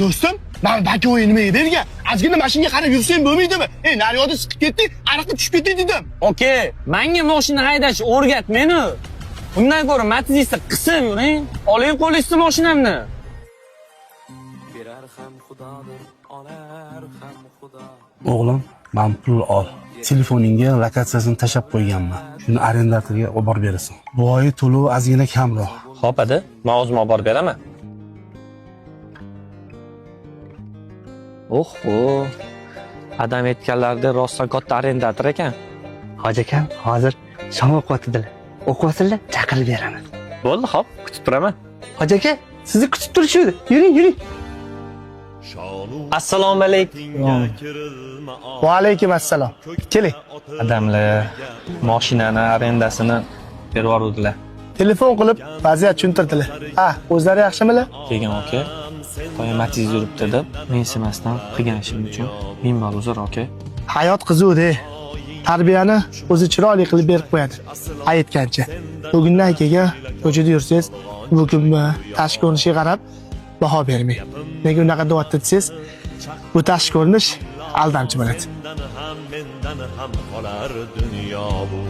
do'stim, men baka o'yinimga bergan. Ozgina mashinaga qarab yursang bo'lmaydimi? Naryoqda siqib ketdik, ariqqa tushib ketdik dedim. Okay, menga mashina haydashni o'rgat meni. Bundan ko'ra Matiz'ni qisib yuring. Oling qo'lingizda mashinamni. Berar ham Xudodir, olar ham Xudo. O'g'lim, men pul ol. Telefoningga lokatsiyasini tashab qo'yganman. Shuni arendatorga olib borib berasan. Bu oy to'lov ozgina kamroq. Xo'p edi, men o'zim olib borib beraman. Oho. Adam aytganlarida rostdan katta arendator ekan. Hoji akam hozir shom o'qiyotdilar. O'qiyotsinlar, chaqirib beraman. Bo'ldi, xo'p, kutib turaman. Hoji aka, sizni kutib turishdi. Yuring. Assalomu alaykum. Va alaykum assalom. Keling. Adamlar mashinani arendasini berib yubordilar. Telefon qilib vaziyat tushuntirdilar. Ha, o'zlari yaxshimilar? Keyin aka, qo'ya Matiz yuribdi deb, men semasdan qilgan ishim uchun minbar uzr aka. Hayot qiziq-da. Tarbiyani o'zi chiroyli qilib berib qo'yadi. Aytgancha. Bugundan keyin ko'chada yursangiz, bu kunmi, tashqi ko'rinishiga qarab baho bermang. Nega unaqa da'vat etsangiz, bu tashqi ko'rinish aldamchi bo'ladi. Mendan ham qolar dunyo bu.